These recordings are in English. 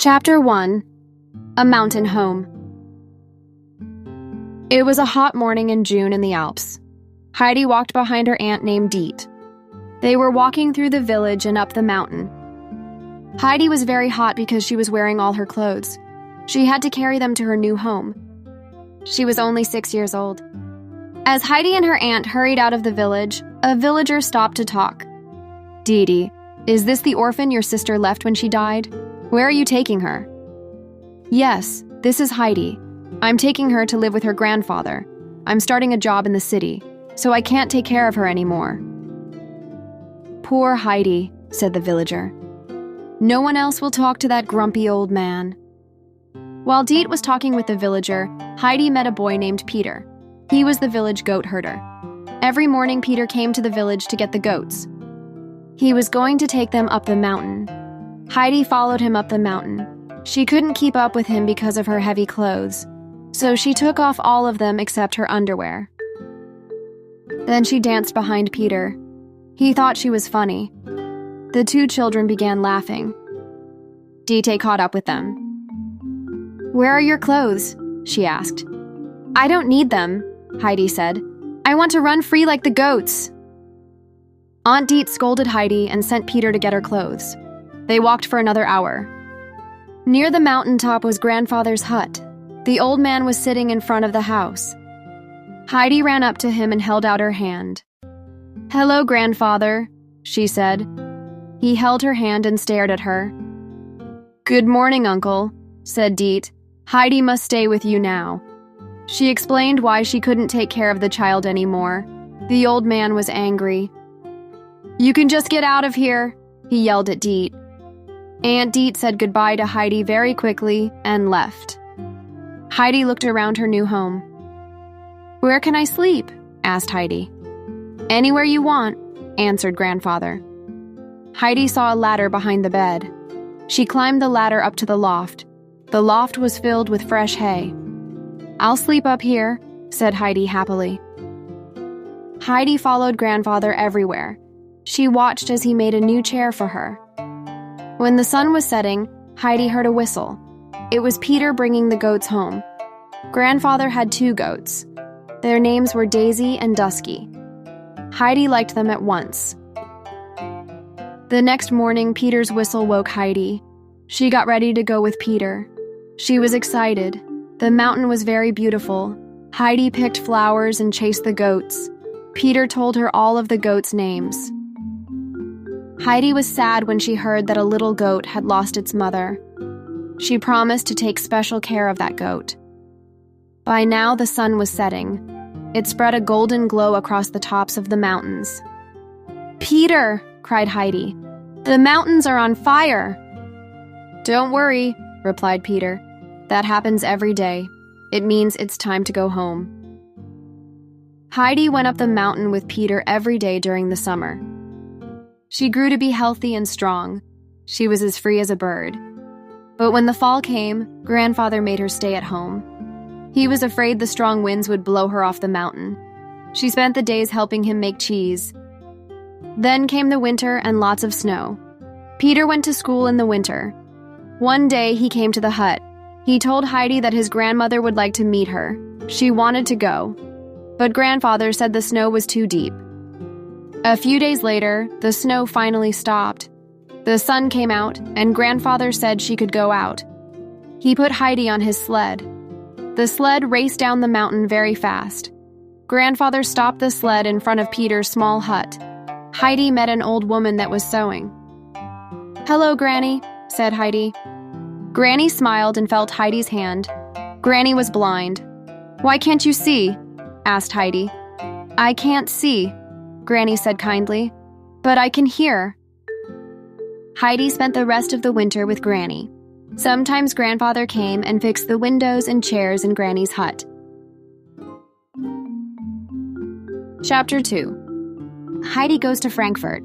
Chapter 1. A Mountain Home. It was a hot morning in June in the Alps. Heidi walked behind her aunt named Diet. They were walking through the village and up the mountain. Heidi was very hot because she was wearing all her clothes. She had to carry them to her new home. She was only 6 years old. As Heidi and her aunt hurried out of the village, a villager stopped to talk. "Didi, is this the orphan your sister left when she died? Where are you taking her?" "Yes, this is Heidi. I'm taking her to live with her grandfather. I'm starting a job in the city, so I can't take care of her anymore." "Poor Heidi," said the villager. "No one else will talk to that grumpy old man." While Diet was talking with the villager, Heidi met a boy named Peter. He was the village goat herder. Every morning Peter came to the village to get the goats. He was going to take them up the mountain. Heidi followed him up the mountain. She couldn't keep up with him because of her heavy clothes, so she took off all of them except her underwear. Then she danced behind Peter. He thought she was funny. The two children began laughing. Diet caught up with them. "Where are your clothes?" she asked. "I don't need them," Heidi said. "I want to run free like the goats." Aunt Diet scolded Heidi and sent Peter to get her clothes. They walked for another hour. Near the mountaintop was grandfather's hut. The old man was sitting in front of the house. Heidi ran up to him and held out her hand. "Hello, grandfather," she said. He held her hand and stared at her. "Good morning, uncle," said Diet. "Heidi must stay with you now." She explained why she couldn't take care of the child anymore. The old man was angry. "You can just get out of here," he yelled at Diet. Aunt Diet said goodbye to Heidi very quickly and left. Heidi looked around her new home. "Where can I sleep?" asked Heidi. "Anywhere you want," answered grandfather. Heidi saw a ladder behind the bed. She climbed the ladder up to the loft. The loft was filled with fresh hay. "I'll sleep up here," said Heidi happily. Heidi followed grandfather everywhere. She watched as he made a new chair for her. When the sun was setting, Heidi heard a whistle. It was Peter bringing the goats home. Grandfather had 2 goats. Their names were Daisy and Dusky. Heidi liked them at once. The next morning, Peter's whistle woke Heidi. She got ready to go with Peter. She was excited. The mountain was very beautiful. Heidi picked flowers and chased the goats. Peter told her all of the goats' names. Heidi was sad when she heard that a little goat had lost its mother. She promised to take special care of that goat. By now, the sun was setting. It spread a golden glow across the tops of the mountains. "Peter!" cried Heidi. "The mountains are on fire!" "Don't worry," replied Peter. "That happens every day. It means it's time to go home." Heidi went up the mountain with Peter every day during the summer. She grew to be healthy and strong. She was as free as a bird. But when the fall came, grandfather made her stay at home. He was afraid the strong winds would blow her off the mountain. She spent the days helping him make cheese. Then came the winter and lots of snow. Peter went to school in the winter. One day he came to the hut. He told Heidi that his grandmother would like to meet her. She wanted to go. But grandfather said the snow was too deep. A few days later, the snow finally stopped. The sun came out, and grandfather said she could go out. He put Heidi on his sled. The sled raced down the mountain very fast. Grandfather stopped the sled in front of Peter's small hut. Heidi met an old woman that was sewing. "Hello, Granny," said Heidi. Granny smiled and felt Heidi's hand. Granny was blind. "Why can't you see?" asked Heidi. "I can't see," Granny said kindly, "but I can hear." Heidi spent the rest of the winter with Granny. Sometimes grandfather came and fixed the windows and chairs in Granny's hut. Chapter 2. Heidi goes to Frankfurt.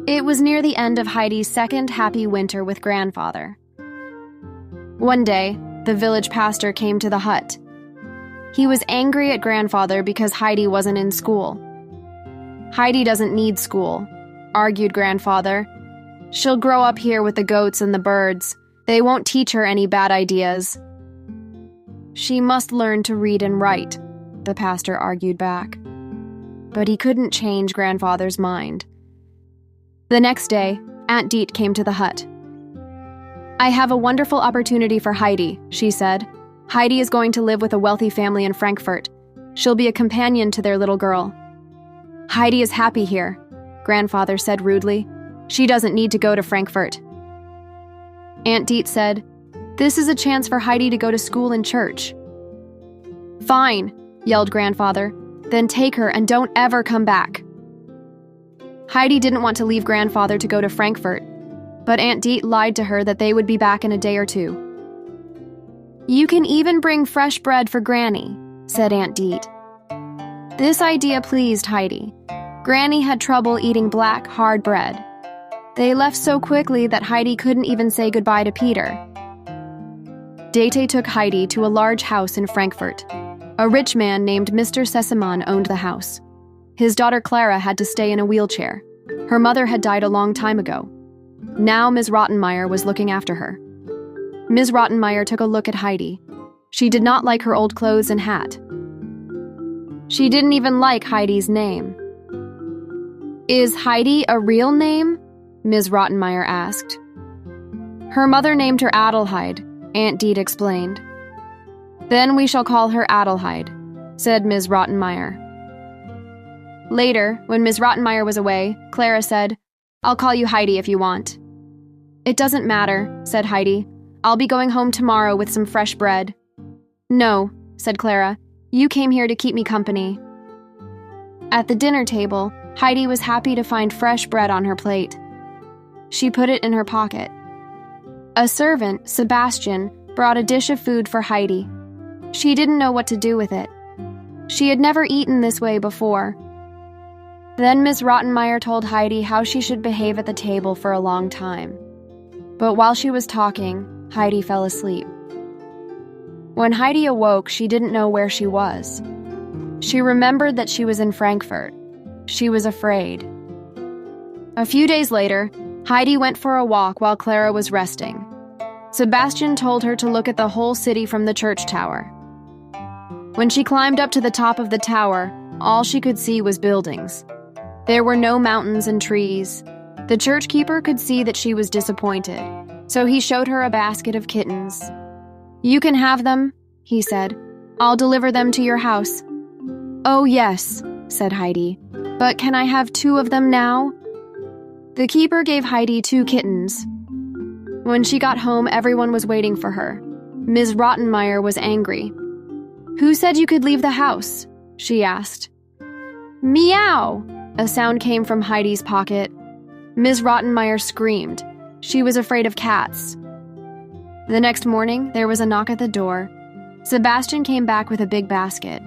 It was near the end of Heidi's second happy winter with grandfather. One day, the village pastor came to the hut. He was angry at grandfather because Heidi wasn't in school. "Heidi doesn't need school," argued grandfather. "She'll grow up here with the goats and the birds. They won't teach her any bad ideas." "She must learn to read and write," the pastor argued back. But he couldn't change Grandfather's mind. The next day, Aunt Deet came to the hut. "I have a wonderful opportunity for Heidi," she said. "Heidi is going to live with a wealthy family in Frankfurt. She'll be a companion to their little girl." "Heidi is happy here," Grandfather said rudely. "She doesn't need to go to Frankfurt." Aunt Deet said, "This is a chance for Heidi to go to school and church." "Fine," yelled Grandfather. "Then take her and don't ever come back." Heidi didn't want to leave Grandfather to go to Frankfurt, but Aunt Deet lied to her that they would be back in a day or two. "You can even bring fresh bread for Granny," said Aunt Deet. This idea pleased Heidi. Granny had trouble eating black, hard bread. They left so quickly that Heidi couldn't even say goodbye to Peter. Dete took Heidi to a large house in Frankfurt. A rich man named Mr. Sesemann owned the house. His daughter Clara had to stay in a wheelchair. Her mother had died a long time ago. Now Ms. Rottenmeier was looking after her. Ms. Rottenmeier took a look at Heidi. She did not like her old clothes and hat. She didn't even like Heidi's name. "Is Heidi a real name?" Ms. Rottenmeier asked. "Her mother named her Adelheid," Aunt Deet explained. "Then we shall call her Adelheid," said Ms. Rottenmeier. Later, when Ms. Rottenmeier was away, Clara said, "I'll call you Heidi if you want." "It doesn't matter," said Heidi. "I'll be going home tomorrow with some fresh bread." "No," said Clara. "You came here to keep me company." At the dinner table, Heidi was happy to find fresh bread on her plate. She put it in her pocket. A servant, Sebastian, brought a dish of food for Heidi. She didn't know what to do with it. She had never eaten this way before. Then Miss Rottenmeier told Heidi how she should behave at the table for a long time. But while she was talking, Heidi fell asleep. When Heidi awoke, she didn't know where she was. She remembered that she was in Frankfurt. She was afraid. A few days later, Heidi went for a walk while Clara was resting. Sebastian told her to look at the whole city from the church tower. When she climbed up to the top of the tower, all she could see was buildings. There were no mountains and trees. The church keeper could see that she was disappointed, so he showed her a basket of kittens. "You can have them," he said. "I'll deliver them to your house." "Oh, yes," said Heidi. "But can I have 2 of them now?" The keeper gave Heidi 2 kittens. When she got home, everyone was waiting for her. Ms. Rottenmeier was angry. "Who said you could leave the house?" she asked. "Meow!" A sound came from Heidi's pocket. Ms. Rottenmeier screamed. She was afraid of cats. The next morning, there was a knock at the door. Sebastian came back with a big basket.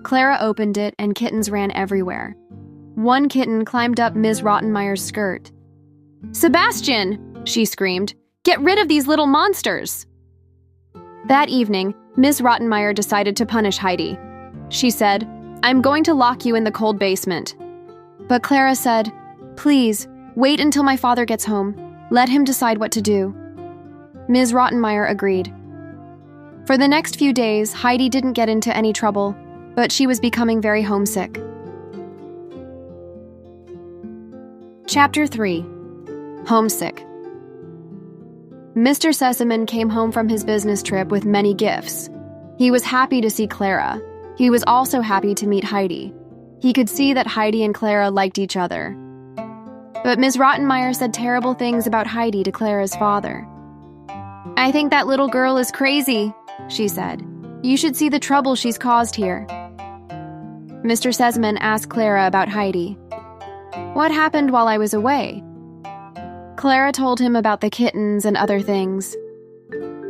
Clara opened it, and kittens ran everywhere. One kitten climbed up Ms. Rottenmeier's skirt. "Sebastian!" she screamed. "Get rid of these little monsters!" That evening, Ms. Rottenmeier decided to punish Heidi. She said, "I'm going to lock you in the cold basement." But Clara said, "Please, wait until my father gets home. Let him decide what to do." Ms. Rottenmeier agreed. For the next few days, Heidi didn't get into any trouble, but she was becoming very homesick. Chapter 3. Homesick. Mr. Sesemann came home from his business trip with many gifts. He was happy to see Clara. He was also happy to meet Heidi. He could see that Heidi and Clara liked each other. But Ms. Rottenmeier said terrible things about Heidi to Clara's father. "I think that little girl is crazy," she said. "You should see the trouble she's caused here." Mr. Sesemann asked Clara about Heidi. "What happened while I was away?" Clara told him about the kittens and other things.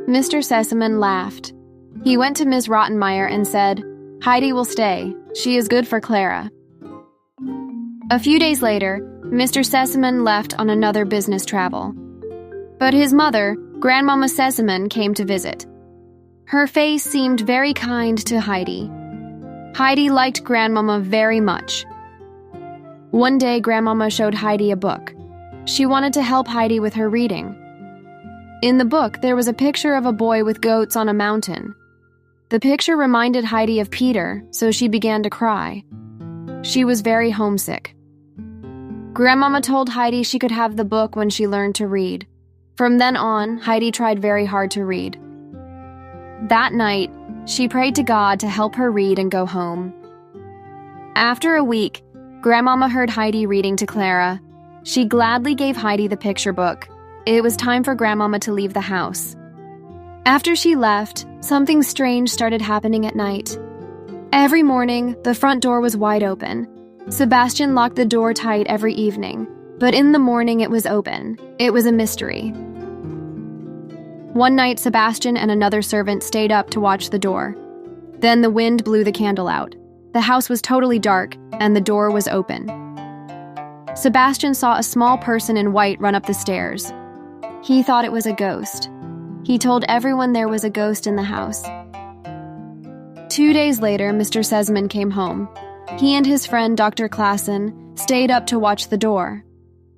Mr. Sesemann laughed. He went to Ms. Rottenmeier and said, "Heidi will stay. She is good for Clara." A few days later, Mr. Sesemann left on another business travel. But his mother, Grandmama Sesemann, came to visit. Her face seemed very kind to Heidi. Heidi liked Grandmama very much. One day, Grandmama showed Heidi a book. She wanted to help Heidi with her reading. In the book, there was a picture of a boy with goats on a mountain. The picture reminded Heidi of Peter, so she began to cry. She was very homesick. Grandmama told Heidi she could have the book when she learned to read. From then on, Heidi tried very hard to read. That night, she prayed to God to help her read and go home. After a week, Grandmama heard Heidi reading to Clara. She gladly gave Heidi the picture book. It was time for Grandmama to leave the house. After she left, something strange started happening at night. Every morning, the front door was wide open. Sebastian locked the door tight every evening, but in the morning it was open. It was a mystery. One night, Sebastian and another servant stayed up to watch the door. Then the wind blew the candle out. The house was totally dark, and the door was open. Sebastian saw a small person in white run up the stairs. He thought it was a ghost. He told everyone there was a ghost in the house. 2 days later, Mr. Sesman came home. He and his friend, Dr. Klassen, stayed up to watch the door.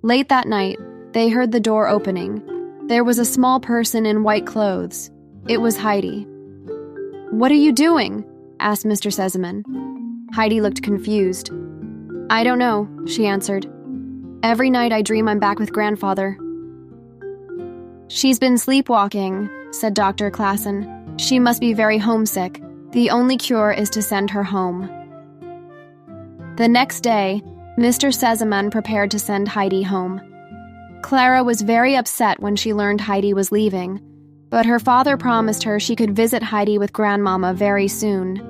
Late that night, they heard the door opening. There was a small person in white clothes. It was Heidi. "What are you doing?" asked Mr. Sesman. Heidi looked confused. "I don't know," she answered. "Every night I dream I'm back with Grandfather." "She's been sleepwalking," said Dr. Klassen. "She must be very homesick. The only cure is to send her home." The next day, Mr. Sesman prepared to send Heidi home. Clara was very upset when she learned Heidi was leaving, but her father promised her she could visit Heidi with Grandmama very soon.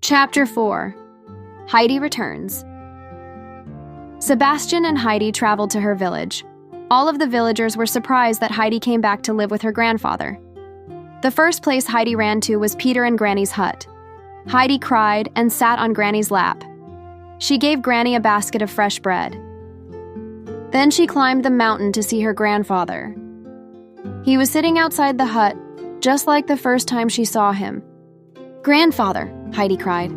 Chapter 4. Heidi returns. Sebastian and Heidi traveled to her village. All of the villagers were surprised that Heidi came back to live with her grandfather. The first place Heidi ran to was Peter and Granny's hut. Heidi cried and sat on Granny's lap. She gave Granny a basket of fresh bread. Then she climbed the mountain to see her grandfather. He was sitting outside the hut, just like the first time she saw him. "Grandfather!" Heidi cried.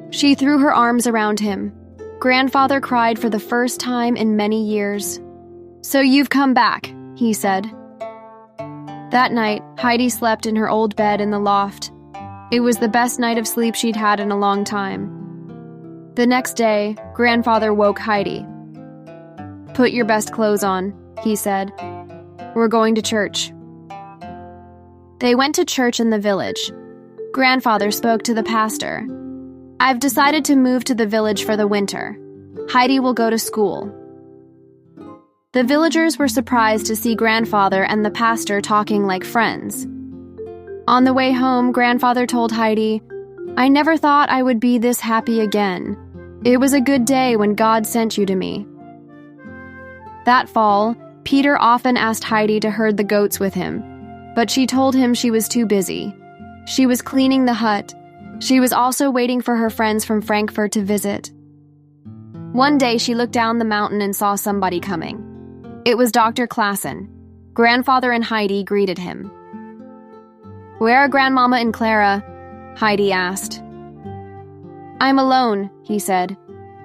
She threw her arms around him. Grandfather cried for the first time in many years. "So you've come back," he said. That night, Heidi slept in her old bed in the loft. It was the best night of sleep she'd had in a long time. The next day, Grandfather woke Heidi. "Put your best clothes on," he said. "We're going to church." They went to church in the village. Grandfather spoke to the pastor. "I've decided to move to the village for the winter. Heidi will go to school." The villagers were surprised to see Grandfather and the pastor talking like friends. On the way home, Grandfather told Heidi, "I never thought I would be this happy again. It was a good day when God sent you to me." That fall, Peter often asked Heidi to herd the goats with him, but she told him she was too busy. She was cleaning the hut. She was also waiting for her friends from Frankfurt to visit. One day, she looked down the mountain and saw somebody coming. It was Dr. Klassen. Grandfather and Heidi greeted him. "Where are Grandmama and Clara?" Heidi asked. "I'm alone," he said.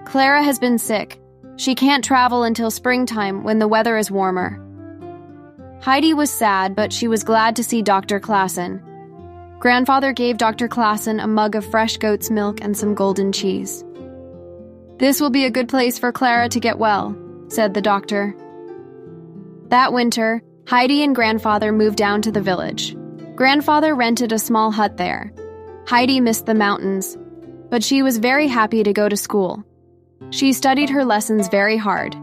"Clara has been sick. She can't travel until springtime when the weather is warmer." Heidi was sad, but she was glad to see Dr. Klassen. Grandfather gave Dr. Klassen a mug of fresh goat's milk and some golden cheese. "This will be a good place for Clara to get well," said the doctor. That winter, Heidi and Grandfather moved down to the village. Grandfather rented a small hut there. Heidi missed the mountains, but she was very happy to go to school. She studied her lessons very hard,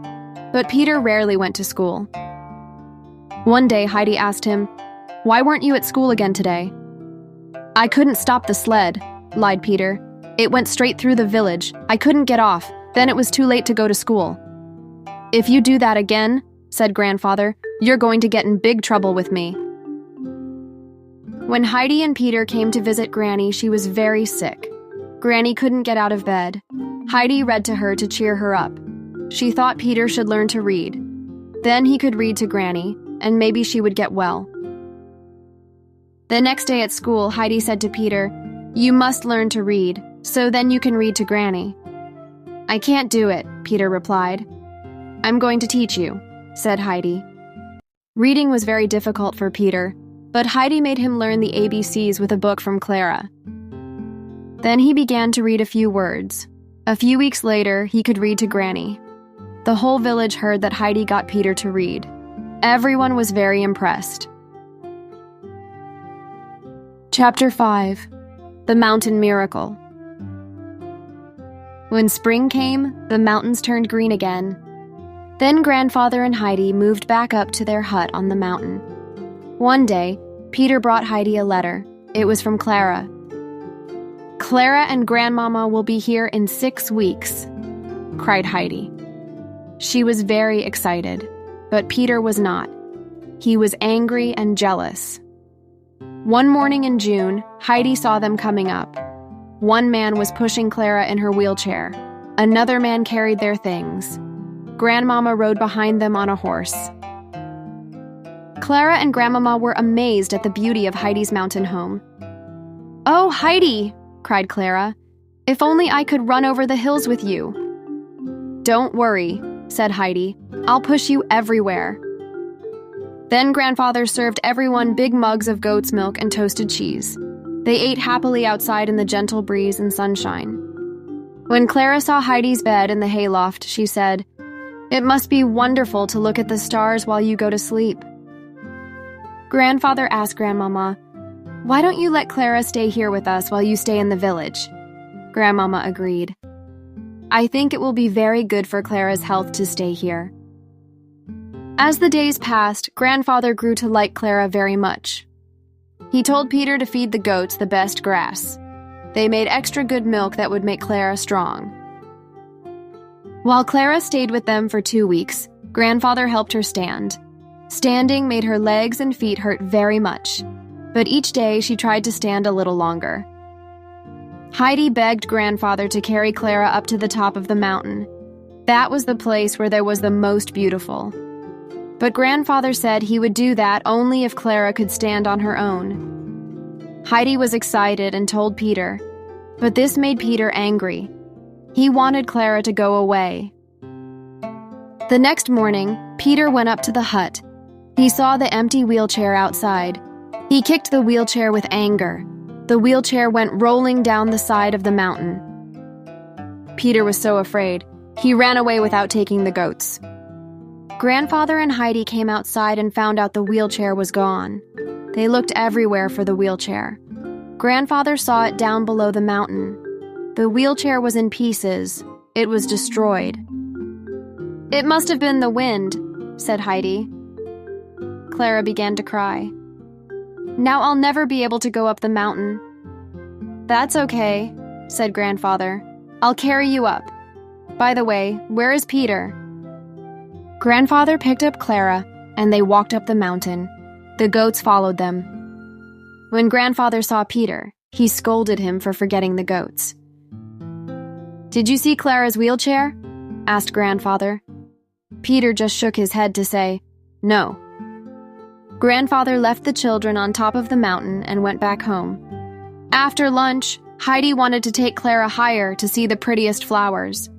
but Peter rarely went to school. One day, Heidi asked him, "Why weren't you at school again today?" "I couldn't stop the sled," lied Peter. "It went straight through the village. I couldn't get off. Then it was too late to go to school." "If you do that again," said Grandfather, "you're going to get in big trouble with me." When Heidi and Peter came to visit Granny, she was very sick. Granny couldn't get out of bed. Heidi read to her to cheer her up. She thought Peter should learn to read. Then he could read to Granny, and maybe she would get well. The next day at school, Heidi said to Peter, "You must learn to read, so then you can read to Granny." "I can't do it," Peter replied. "I'm going to teach you," said Heidi. Reading was very difficult for Peter, but Heidi made him learn the ABCs with a book from Clara. Then he began to read a few words. A few weeks later, he could read to Granny. The whole village heard that Heidi got Peter to read. Everyone was very impressed. Chapter 5. The Mountain Miracle. When spring came, the mountains turned green again. Then Grandfather and Heidi moved back up to their hut on the mountain. One day, Peter brought Heidi a letter. It was from Clara. "Clara and Grandmama will be here in 6 weeks," cried Heidi. She was very excited, but Peter was not. He was angry and jealous. One morning in June, Heidi saw them coming up. One man was pushing Clara in her wheelchair. Another man carried their things. Grandmama rode behind them on a horse. Clara and Grandmama were amazed at the beauty of Heidi's mountain home. "Oh, Heidi!" cried Clara. "If only I could run over the hills with you." "Don't worry," said Heidi. "I'll push you everywhere." Then Grandfather served everyone big mugs of goat's milk and toasted cheese. They ate happily outside in the gentle breeze and sunshine. When Clara saw Heidi's bed in the hayloft, she said, "It must be wonderful to look at the stars while you go to sleep." Grandfather asked Grandmama, "Why don't you let Clara stay here with us while you stay in the village?" Grandmama agreed. "I think it will be very good for Clara's health to stay here." As the days passed, Grandfather grew to like Clara very much. He told Peter to feed the goats the best grass. They made extra good milk that would make Clara strong. While Clara stayed with them for 2 weeks, Grandfather helped her stand. Standing made her legs and feet hurt very much, but each day she tried to stand a little longer. Heidi begged Grandfather to carry Clara up to the top of the mountain. That was the place where there was the most beautiful. But Grandfather said he would do that only if Clara could stand on her own. Heidi was excited and told Peter, but this made Peter angry. He wanted Clara to go away. The next morning, Peter went up to the hut. He saw the empty wheelchair outside. He kicked the wheelchair with anger. The wheelchair went rolling down the side of the mountain. Peter was so afraid, he ran away without taking the goats. Grandfather and Heidi came outside and found out the wheelchair was gone. They looked everywhere for the wheelchair. Grandfather saw it down below the mountain. The wheelchair was in pieces. It was destroyed. "It must have been the wind," said Heidi. Clara began to cry. "Now I'll never be able to go up the mountain." "That's okay," said Grandfather. "I'll carry you up. By the way, where is Peter?" Grandfather picked up Clara, and they walked up the mountain. The goats followed them. When Grandfather saw Peter, he scolded him for forgetting the goats. "Did you see Clara's wheelchair?" asked Grandfather. Peter just shook his head to say, "No." Grandfather left the children on top of the mountain and went back home. After lunch, Heidi wanted to take Clara higher to see the prettiest flowers.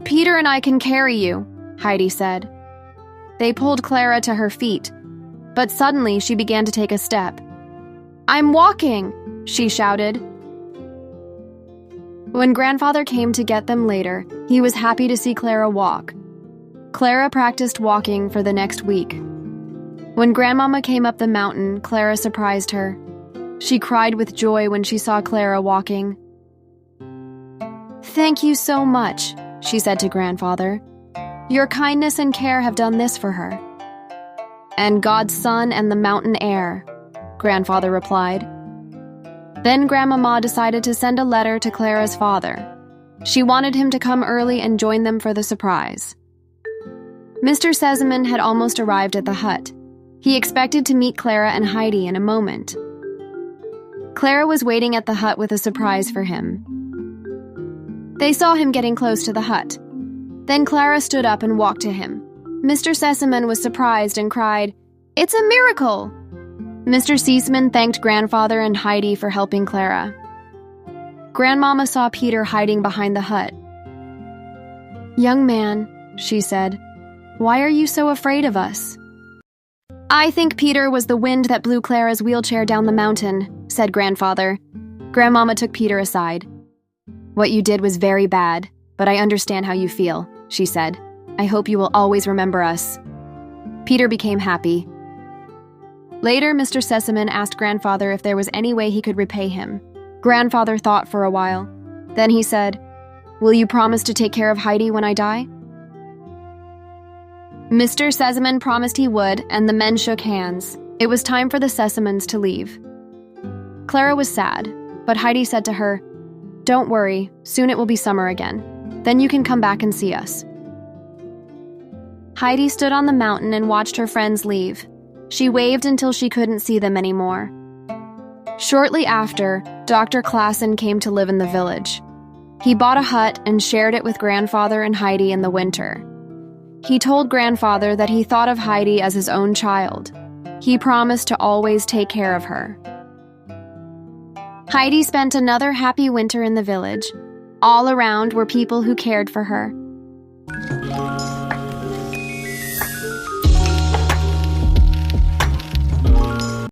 "Peter and I can carry you," Heidi said. They pulled Clara to her feet, but suddenly she began to take a step. "I'm walking!" she shouted. When Grandfather came to get them later, he was happy to see Clara walk. Clara practiced walking for the next week. When Grandmama came up the mountain, Clara surprised her. She cried with joy when she saw Clara walking. "Thank you so much," she said to Grandfather. "Your kindness and care have done this for her." "And God's sun and the mountain air," Grandfather replied. Then Grandmama decided to send a letter to Clara's father. She wanted him to come early and join them for the surprise. Mr. Sesemann had almost arrived at the hut. He expected to meet Clara and Heidi in a moment. Clara was waiting at the hut with a surprise for him. They saw him getting close to the hut. Then Clara stood up and walked to him. Mr. Sesemann was surprised and cried, "It's a miracle!" Mr. Sesemann thanked Grandfather and Heidi for helping Clara. Grandmama saw Peter hiding behind the hut. "Young man," she said, Why are you so afraid of us?" "I think Peter was the wind that blew Clara's wheelchair down the mountain," said Grandfather. Grandmama took Peter aside. "What you did was very bad, but I understand how you feel," she said. "I hope you will always remember us." Peter became happy. Later, Mr. Sesamon asked Grandfather if there was any way he could repay him. Grandfather thought for a while. Then he said, "Will you promise to take care of Heidi when I die?" Mr. Sesamon promised he would, and the men shook hands. It was time for the Sesamons to leave. Clara was sad, but Heidi said to her, "Don't worry, soon it will be summer again. Then you can come back and see us." Heidi stood on the mountain and watched her friends leave. She waved until she couldn't see them anymore. Shortly after, Dr. Klassen came to live in the village. He bought a hut and shared it with Grandfather and Heidi in the winter. He told Grandfather that he thought of Heidi as his own child. He promised to always take care of her. Heidi spent another happy winter in the village. All around were people who cared for her.